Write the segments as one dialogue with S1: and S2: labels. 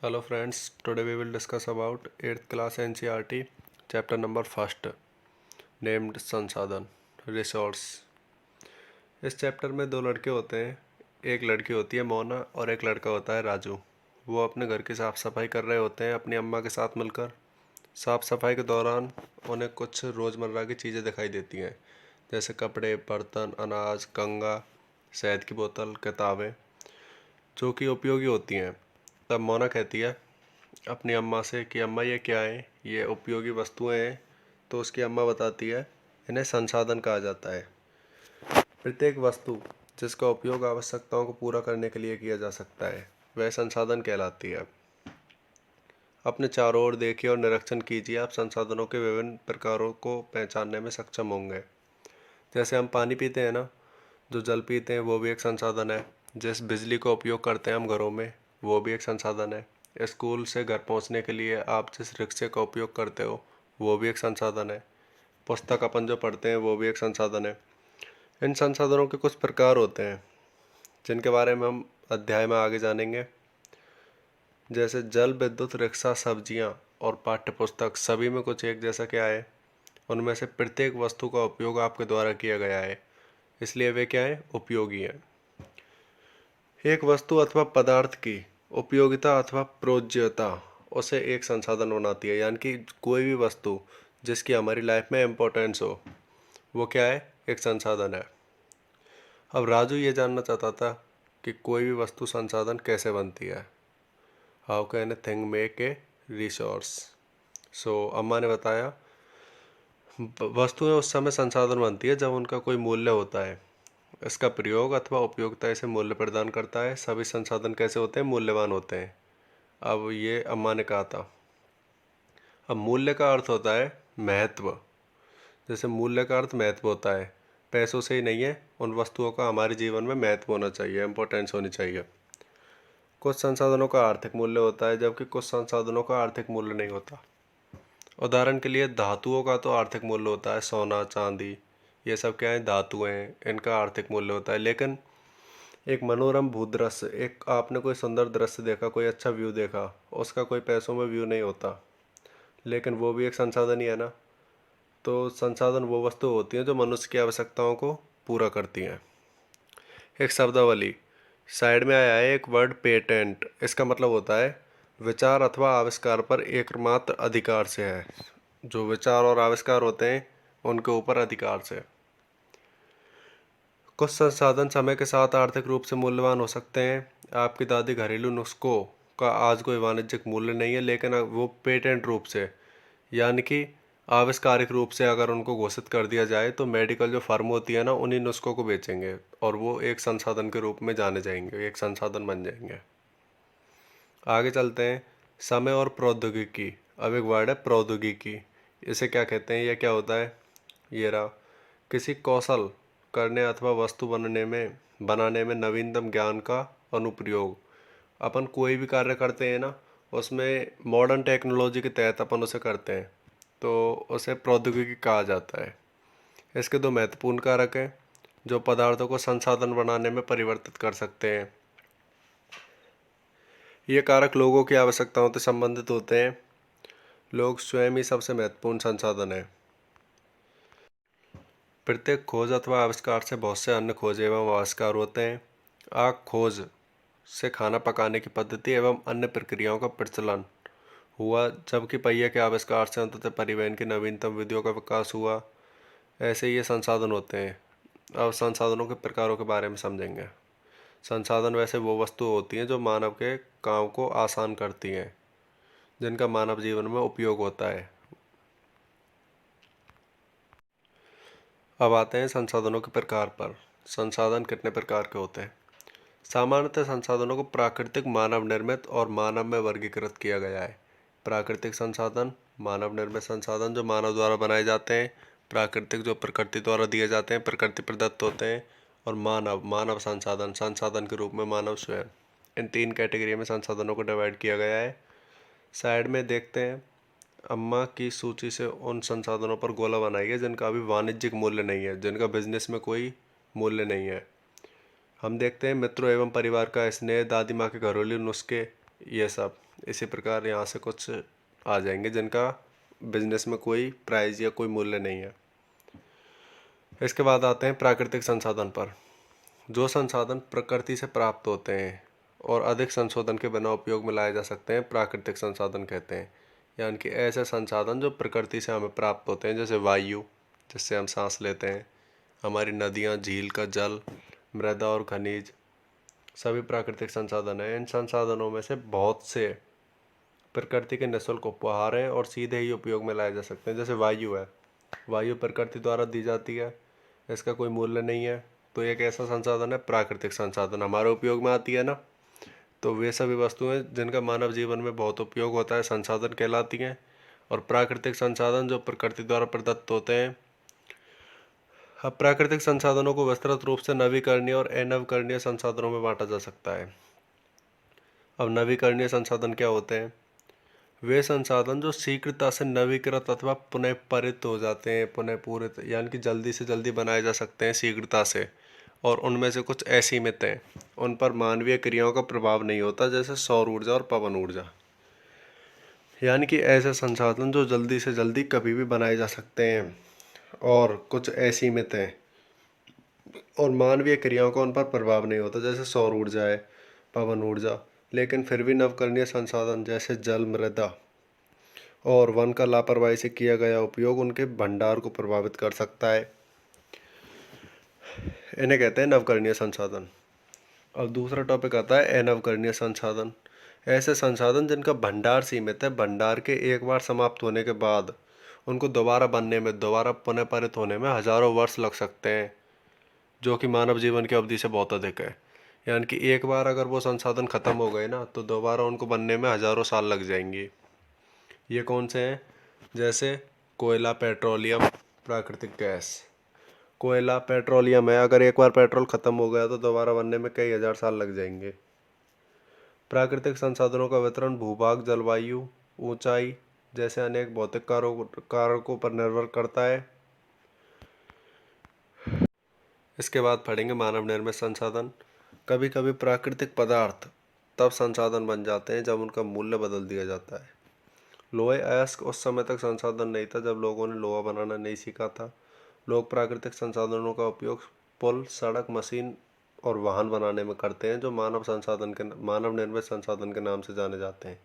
S1: Hello friends, today we will discuss about 8th class NCERT chapter number 1st named संसाधन resource. इस chapter में दो लड़के होते हैं, एक लड़की होती है मोना और एक लड़का होता है राजू। वो अपने घर की साफ़ सफाई कर रहे होते हैं अपनी अम्मा के साथ मिलकर। साफ़ सफाई के दौरान उन्हें कुछ रोज़मर्रा की चीज़ें दिखाई देती हैं, जैसे कपड़े, बर्तन, अनाज, कंघा, शहद की बोतल, किताबें, जो कि उपयोगी होती हैं। तब मोना कहती है अपनी अम्मा से कि अम्मा ये क्या है, ये उपयोगी वस्तुएं हैं। तो उसकी अम्मा बताती है इन्हें संसाधन कहा जाता है। प्रत्येक वस्तु जिसका उपयोग आवश्यकताओं को पूरा करने के लिए किया जा सकता है वह संसाधन कहलाती है। अपने चारों ओर देखिए और निरीक्षण कीजिए, आप संसाधनों के विभिन्न प्रकारों को पहचानने में सक्षम होंगे। जैसे हम पानी पीते हैं ना, जो जल पीते हैं वो भी एक संसाधन है। जिस बिजली का उपयोग करते हैं हम घरों में वो भी एक संसाधन है। स्कूल से घर पहुंचने के लिए आप जिस रिक्शे का उपयोग करते हो वो भी एक संसाधन है। पुस्तक अपन जो पढ़ते हैं वो भी एक संसाधन है। इन संसाधनों के कुछ प्रकार होते हैं जिनके बारे में हम अध्याय में आगे जानेंगे। जैसे जल, विद्युत, रिक्शा, सब्जियां और पाठ्य पुस्तक सभी में कुछ एक जैसा क्या है, उनमें से प्रत्येक वस्तु का उपयोग आपके द्वारा किया गया है, इसलिए वे क्या है, उपयोगी हैं। एक वस्तु अथवा पदार्थ की उपयोगिता अथवा प्रयोज्यता उसे एक संसाधन बनाती है, यानी कि कोई भी वस्तु जिसकी हमारी लाइफ में इम्पोर्टेंस हो वो क्या है, एक संसाधन है। अब राजू ये जानना चाहता था कि कोई भी वस्तु संसाधन कैसे बनती है। How can a thing make a resource. So अम्मा ने बताया वस्तुएं उस समय संसाधन बनती है जब उनका कोई मूल्य होता है। इसका प्रयोग अथवा उपयोगिता इसे मूल्य प्रदान करता है। सभी संसाधन कैसे होते हैं, मूल्यवान होते हैं। अब ये अम्मा ने कहा था। अब मूल्य का अर्थ होता है महत्व। जैसे मूल्य का अर्थ महत्व होता है, पैसों से ही नहीं है, उन वस्तुओं का हमारे जीवन में महत्व होना चाहिए, इम्पोर्टेंस होनी चाहिए। कुछ संसाधनों का आर्थिक मूल्य होता है जबकि कुछ संसाधनों का आर्थिक मूल्य नहीं होता। उदाहरण के लिए धातुओं का तो आर्थिक मूल्य होता है, सोना, चांदी, ये सब क्या है, धातुएं हैं, इनका आर्थिक मूल्य होता है। लेकिन एक मनोरम भूदृश्य, एक आपने कोई सुंदर दृश्य देखा, कोई अच्छा व्यू देखा, उसका कोई पैसों में व्यू नहीं होता, लेकिन वो भी एक संसाधन ही है ना। तो संसाधन वो वस्तु होती हैं जो मनुष्य की आवश्यकताओं को पूरा करती हैं। एक शब्दावली साइड में आया है, एक वर्ड पेटेंट। इसका मतलब होता है विचार अथवा आविष्कार पर एकमात्र अधिकार से है। जो विचार और आविष्कार होते हैं उनके ऊपर अधिकार से। कुछ संसाधन समय के साथ आर्थिक रूप से मूल्यवान हो सकते हैं। आपकी दादी घरेलू नुस्खों का आज कोई वाणिज्यिक मूल्य नहीं है, लेकिन वो पेटेंट रूप से, यानी कि आविष्कारिक रूप से अगर उनको घोषित कर दिया जाए तो मेडिकल जो फर्म होती है ना, उन्हीं नुस्खों को बेचेंगे और वो एक संसाधन के रूप में जाने जाएंगे, एक संसाधन बन जाएंगे। आगे चलते हैं, समय और प्रौद्योगिकी। अब एक वर्ड है प्रौद्योगिकी। इसे क्या कहते हैं, यह क्या होता है, ये रहा, किसी कौशल करने अथवा वस्तु बनाने में नवीनतम ज्ञान का अनुप्रयोग। अपन कोई भी कार्य करते हैं ना, उसमें मॉडर्न टेक्नोलॉजी के तहत अपन उसे करते हैं, तो उसे प्रौद्योगिकी कहा जाता है। इसके दो महत्वपूर्ण कारक हैं जो पदार्थों को संसाधन बनाने में परिवर्तित कर सकते हैं। ये कारक लोगों की आवश्यकताओं से संबंधित होते हैं। लोग स्वयं ही सबसे महत्वपूर्ण संसाधन है। प्रत्येक खोज अथवा आविष्कार से बहुत से अन्य खोज एवं आविष्कार होते हैं। आग खोज से खाना पकाने की पद्धति एवं अन्य प्रक्रियाओं का प्रचलन हुआ, जबकि पहिए के आविष्कार से अंततः परिवहन की नवीनतम विधियों का विकास हुआ। ऐसे ये संसाधन होते हैं। अब संसाधनों के प्रकारों के बारे में समझेंगे। संसाधन वैसे वो वस्तु होती हैं जो मानव के काम को आसान करती हैं, जिनका मानव जीवन में उपयोग होता है। अब आते हैं संसाधनों के प्रकार पर। संसाधन कितने प्रकार के होते हैं। सामान्यतः संसाधनों को प्राकृतिक, मानव निर्मित और मानव में वर्गीकृत किया गया है। प्राकृतिक संसाधन, मानव निर्मित संसाधन जो मानव द्वारा बनाए जाते हैं, प्राकृतिक जो प्रकृति द्वारा दिए जाते हैं, प्रकृति प्रदत्त होते हैं, और मानव संसाधन, संसाधन के रूप में मानव स्वयं। इन तीन कैटेगरी में संसाधनों को डिवाइड किया गया है। साइड में देखते हैं, अम्मा की सूची से उन संसाधनों पर गोला बनाइए जिनका अभी वाणिज्यिक मूल्य नहीं है, जिनका बिजनेस में कोई मूल्य नहीं है। हम देखते हैं मित्रों एवं परिवार का स्नेह, दादी माँ के घरेलू नुस्खे, ये सब। इसी प्रकार यहाँ से कुछ आ जाएंगे जिनका बिजनेस में कोई प्राइस या कोई मूल्य नहीं है। इसके बाद आते हैं प्राकृतिक संसाधन पर। जो संसाधन प्रकृति से प्राप्त होते हैं और अधिक संशोधन के बिना उपयोग में लाए जा सकते हैं, प्राकृतिक संसाधन कहते हैं। यानी कि ऐसे संसाधन जो प्रकृति से हमें प्राप्त होते हैं, जैसे वायु जिससे हम सांस लेते हैं, हमारी नदियाँ, झील का जल, मृदा और खनिज, सभी प्राकृतिक संसाधन हैं। इन संसाधनों में से बहुत से प्रकृति के निःशुल्क उपहार हैं और सीधे ही उपयोग में लाए जा सकते हैं। जैसे वायु है, वायु प्रकृति द्वारा दी जाती है, इसका कोई मूल्य नहीं है, तो एक ऐसा संसाधन है, प्राकृतिक संसाधन हमारे उपयोग में आती है ना। तो वे सभी वस्तुएं जिनका मानव जीवन में बहुत उपयोग होता है संसाधन कहलाती हैं। और प्राकृतिक संसाधन जो प्रकृति द्वारा प्रदत्त होते हैं। अब प्राकृतिक संसाधनों को विस्तृत रूप से नवीकरणीय और अनवीकरणीय संसाधनों में बांटा जा सकता है। अब नवीकरणीय संसाधन क्या होते हैं? वे संसाधन जो शीघ्रता से नवीकृत अथवा पुनः परित हो जाते हैं, पुनः पूरित, यानी कि जल्दी से जल्दी बनाए जा सकते हैं शीघ्रता से। और उनमें से कुछ असीमित हैं, उन पर मानवीय क्रियाओं का प्रभाव नहीं होता, जैसे सौर ऊर्जा और पवन ऊर्जा। यानी कि ऐसे संसाधन जो जल्दी से जल्दी कभी भी बनाए जा सकते हैं और कुछ असीमित हैं और मानवीय क्रियाओं का उन पर प्रभाव नहीं होता, जैसे सौर ऊर्जा है, पवन ऊर्जा। लेकिन फिर भी नवकरणीय संसाधन जैसे जल, मृदा और वन का लापरवाही से किया गया उपयोग उनके भंडार को प्रभावित कर सकता है। इन्हें कहते हैं नवकरणीय संसाधन। अब दूसरा टॉपिक आता है अनवकरणीय संसाधन। ऐसे संसाधन जिनका भंडार सीमित है, भंडार के एक बार समाप्त होने के बाद उनको दोबारा बनने में, दोबारा पुनः परित होने में हजारों वर्ष लग सकते हैं, जो कि मानव जीवन की अवधि से बहुत अधिक है। यानी कि एक बार अगर वो संसाधन खत्म हो गए ना, तो दोबारा उनको बनने में हजारों साल लग जाएंगे। ये कौन से हैं? जैसे कोयला, पेट्रोलियम, प्राकृतिक गैस। कोयला, पेट्रोलियम है, अगर एक बार पेट्रोल खत्म हो गया तो दोबारा बनने में कई हजार साल लग जाएंगे। प्राकृतिक संसाधनों का वितरण भूभाग, जलवायु, ऊंचाई जैसे अनेक भौतिक कारकों पर निर्भर करता है। इसके बाद पढ़ेंगे मानव निर्मित संसाधन। कभी कभी प्राकृतिक पदार्थ तब संसाधन बन जाते हैं जब उनका मूल्य बदल दिया जाता है। लोहे अयस्क उस समय तक संसाधन नहीं था जब लोगों ने लोहा बनाना नहीं सीखा था। लोग प्राकृतिक संसाधनों का उपयोग पुल, सड़क, मशीन और वाहन बनाने में करते हैं, जो मानव निर्मित संसाधन के नाम से जाने जाते हैं।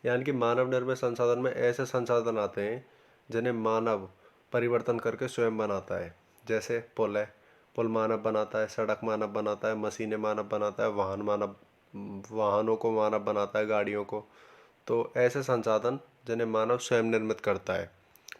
S1: यानी कि मानव निर्मित संसाधन में ऐसे संसाधन आते हैं जिन्हें मानव परिवर्तन करके स्वयं बनाता है। जैसे पुल है, पुल मानव बनाता है, सड़क मानव बनाता है, मशीनें मानव बनाता है, वाहनों को मानव बनाता है, गाड़ियों को। तो ऐसे संसाधन जिन्हें मानव स्वयं निर्मित करता है,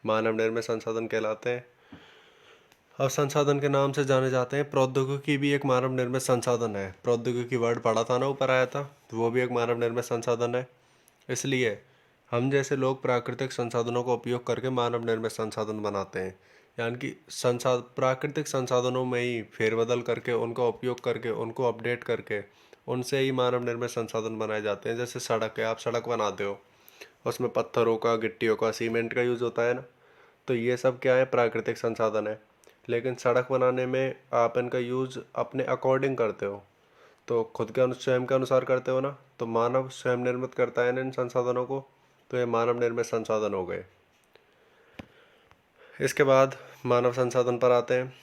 S1: मानव निर्मित संसाधन कहलाते हैं। अब संसाधन के नाम से जाने जाते हैं। प्रौद्योगिकी भी एक मानव निर्मित संसाधन है। प्रौद्योगिकी वर्ड पढ़ा था ना, ऊपर आया था, तो वो भी एक मानव निर्मित संसाधन है। इसलिए हम जैसे लोग प्राकृतिक संसाधनों का उपयोग करके मानव निर्मित संसाधन बनाते हैं। यानी कि प्राकृतिक संसाधनों में ही फेरबदल करके, उनका उपयोग करके, उनको अपडेट करके, उनसे ही मानव निर्मित संसाधन बनाए जाते हैं। जैसे सड़क है, आप सड़क बनाते हो, उसमें पत्थरों का, गिट्टियों का, सीमेंट का यूज़ होता है ना। तो ये सब क्या है? प्राकृतिक संसाधन है। लेकिन सड़क बनाने में आप इनका यूज़ अपने अकॉर्डिंग करते हो, तो खुद के स्वयं के अनुसार करते हो ना। तो मानव स्वयं निर्मित करता है इन संसाधनों को, तो ये मानव निर्मित संसाधन हो गए। इसके बाद मानव संसाधन पर आते हैं।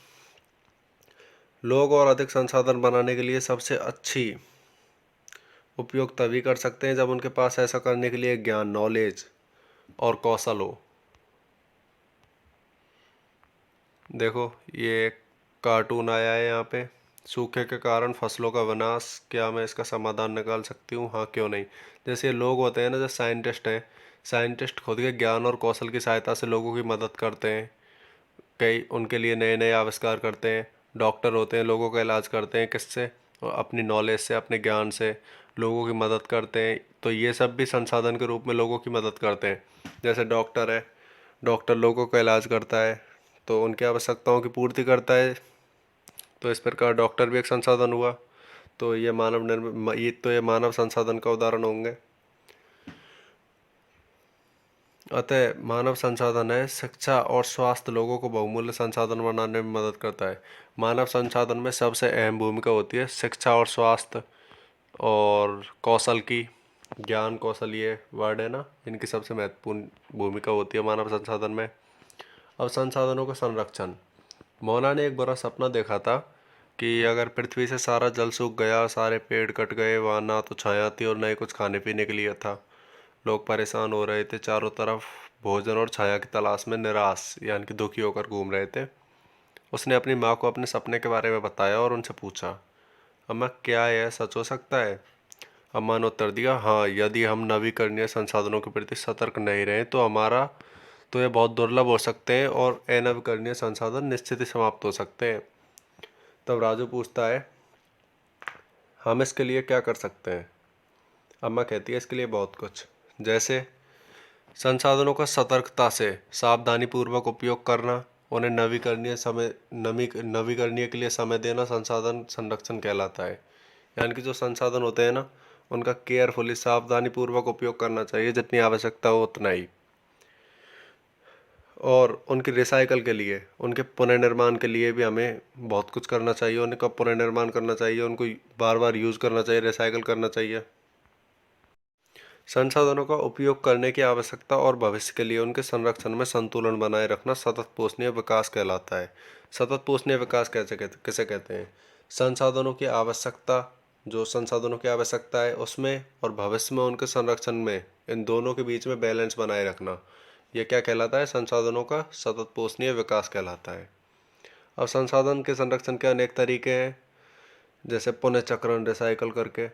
S1: लोग और अधिक संसाधन बनाने के लिए सबसे अच्छी उपयोग तभी कर सकते हैं जब उनके पास ऐसा करने के लिए ज्ञान, नॉलेज और कौशल हो। देखो, ये कार्टून आया है यहाँ पे। सूखे के कारण फसलों का विनाश, क्या मैं इसका समाधान निकाल सकती हूँ? हाँ, क्यों नहीं। जैसे लोग होते हैं ना, जो साइंटिस्ट हैं, साइंटिस्ट खुद के ज्ञान और कौशल की सहायता से लोगों की मदद करते हैं, कई उनके लिए नए नए आविष्कार करते हैं। डॉक्टर होते हैं, लोगों का इलाज करते हैं, किससे? और अपनी नॉलेज से, अपने ज्ञान से लोगों की मदद करते हैं। तो ये सब भी संसाधन के रूप में लोगों की मदद करते हैं। जैसे डॉक्टर है, डॉक्टर लोगों का इलाज करता है, तो उनकी आवश्यकताओं की पूर्ति करता है। तो इस प्रकार डॉक्टर भी एक संसाधन हुआ। तो ये ये मानव संसाधन का उदाहरण होंगे। अतः मानव संसाधन है शिक्षा और स्वास्थ्य लोगों को बहुमूल्य संसाधन बनाने में मदद करता है। मानव संसाधन में सबसे अहम भूमिका होती है शिक्षा और स्वास्थ्य और कौशल की। ज्ञान, कौशल, ये वर्ड है ना, इनकी सबसे महत्वपूर्ण भूमिका होती है मानव संसाधन में। अब संसाधनों का संरक्षण। मोना ने एक बड़ा सपना देखा था कि अगर पृथ्वी से सारा जल सूख गया, सारे पेड़ कट गए, वहाँ ना तो छाया थी और ना ही कुछ खाने पीने के लिए था। लोग परेशान हो रहे थे, चारों तरफ भोजन और छाया की तलाश में निराश यानी कि दुखी होकर घूम रहे थे। उसने अपनी माँ को अपने सपने के बारे में बताया और उनसे पूछा, अम्मा क्या यह सच हो सकता है? अम्मा ने उत्तर दिया, हाँ, यदि हम नवीकरणीय संसाधनों के प्रति सतर्क नहीं रहे तो ये बहुत दुर्लभ हो सकते हैं और अनवीकरणीय संसाधन निश्चित ही समाप्त हो सकते हैं। तब राजू पूछता है, हम इसके लिए क्या कर सकते हैं? अम्मा कहती है, इसके लिए बहुत कुछ, जैसे संसाधनों का सतर्कता से सावधानी पूर्वक उपयोग करना, उन्हें नवीकरणीय के लिए समय देना संसाधन संरक्षण कहलाता है। यानी कि जो संसाधन होते हैं ना, उनका केयरफुली सावधानी पूर्वक उपयोग करना चाहिए, जितनी आवश्यकता हो उतना ही। और उनके रिसाइकल के लिए, उनके पुनर्निर्माण के लिए भी हमें बहुत कुछ करना चाहिए। उनका पुनर्निर्माण करना चाहिए, उनको बार बार यूज़ करना चाहिए, रिसाइकल करना चाहिए। संसाधनों का उपयोग करने की आवश्यकता और भविष्य के लिए उनके संरक्षण में संतुलन बनाए रखना सतत पोषणीय विकास कहलाता है। सतत पोषणीय विकास किसे कहते हैं? संसाधनों की आवश्यकता, जो संसाधनों की आवश्यकता है उसमें, और भविष्य में उनके संरक्षण में, इन दोनों के बीच में बैलेंस बनाए रखना, यह क्या कहलाता है? संसाधनों का सतत पोषणीय विकास कहलाता है। अब संसाधन के संरक्षण के अनेक तरीके हैं, जैसे पुनःचक्रण, रिसाइकल करके।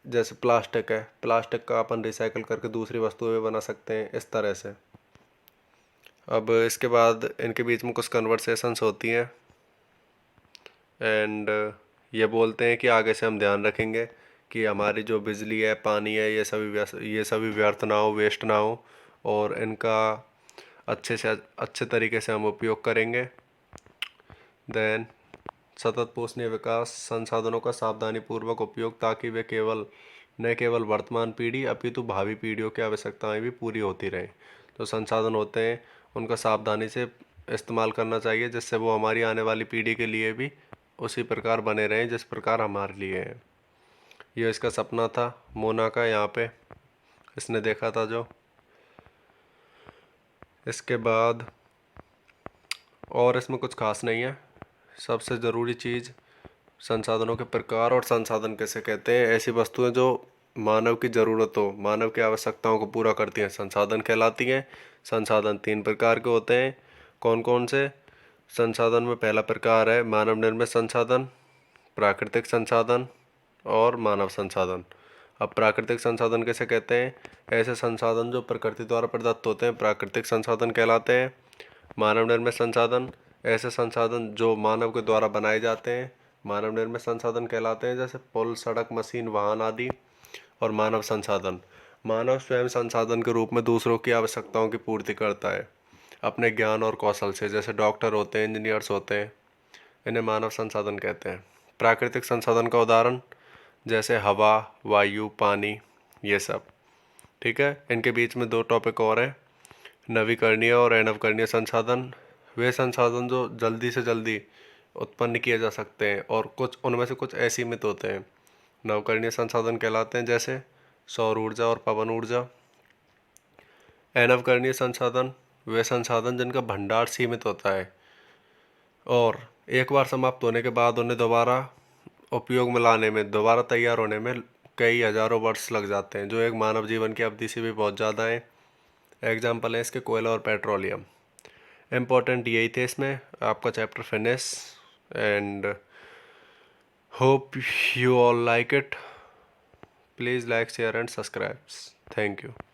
S1: जैसे प्लास्टिक है, प्लास्टिक का अपन रिसाइकल करके दूसरी वस्तुएं भी बना सकते हैं, इस तरह से। अब इसके बाद इनके बीच में कुछ कन्वर्सेशंस होती हैं एंड ये बोलते हैं कि आगे से हम ध्यान रखेंगे कि हमारी जो बिजली है, पानी है, ये सभी व्यर्थ ना हो, वेस्ट ना हो, और इनका अच्छे तरीके से हम उपयोग करेंगे। देन सतत पोषणीय विकास, संसाधनों का सावधानीपूर्वक उपयोग ताकि वे न केवल वर्तमान पीढ़ी अपितु भावी पीढ़ियों की आवश्यकताएं भी पूरी होती रहें। तो संसाधन होते हैं, उनका सावधानी से इस्तेमाल करना चाहिए, जिससे वो हमारी आने वाली पीढ़ी के लिए भी उसी प्रकार बने रहें जिस प्रकार हमारे लिए हैं। ये इसका सपना था मोना का, यहाँ पे इसने देखा था जो। इसके बाद और इसमें कुछ खास नहीं है। सबसे ज़रूरी चीज़ संसाधनों के प्रकार और संसाधन कैसे कहते हैं, ऐसी वस्तुएं जो मानव की ज़रूरतों, मानव की आवश्यकताओं को पूरा करती हैं, संसाधन कहलाती हैं। संसाधन 3 प्रकार के होते हैं। कौन कौन से? संसाधन में पहला प्रकार है मानव निर्मित संसाधन, प्राकृतिक संसाधन और मानव संसाधन। अब प्राकृतिक संसाधन कैसे कहते हैं? ऐसे संसाधन जो प्रकृति द्वारा प्रदत्त होते हैं, प्राकृतिक संसाधन कहलाते हैं। मानव निर्मित संसाधन, ऐसे संसाधन जो मानव के द्वारा बनाए जाते हैं, मानव निर्मित संसाधन कहलाते हैं, जैसे पुल, सड़क, मशीन, वाहन आदि। और मानव संसाधन, मानव स्वयं संसाधन के रूप में दूसरों की आवश्यकताओं की पूर्ति करता है अपने ज्ञान और कौशल से, जैसे डॉक्टर होते हैं, इंजीनियर्स होते हैं, इन्हें मानव संसाधन कहते हैं। प्राकृतिक संसाधन का उदाहरण जैसे हवा, वायु, पानी, ये सब। ठीक है, इनके बीच में 2 टॉपिक और हैं, नवीकरणीय और अनवीकरणीय संसाधन। वे संसाधन जो जल्दी से जल्दी उत्पन्न किए जा सकते हैं और कुछ उनमें से कुछ असीमित होते हैं, नवकरणीय संसाधन कहलाते हैं, जैसे सौर ऊर्जा और पवन ऊर्जा। अनवकरणीय संसाधन वे संसाधन जिनका भंडार सीमित होता है और एक बार समाप्त होने के बाद उन्हें दोबारा उपयोग में लाने में, दोबारा तैयार होने में कई हजारों वर्ष लग जाते हैं, जो एक मानव जीवन की अवधि से भी बहुत ज़्यादा है। एग्जाम्पल है इसके कोयला और पेट्रोलियम। इम्पोर्टेंट यही थे इसमें। आपका chapter finish and hope you all like it. Please like, share and subscribe. Thank you.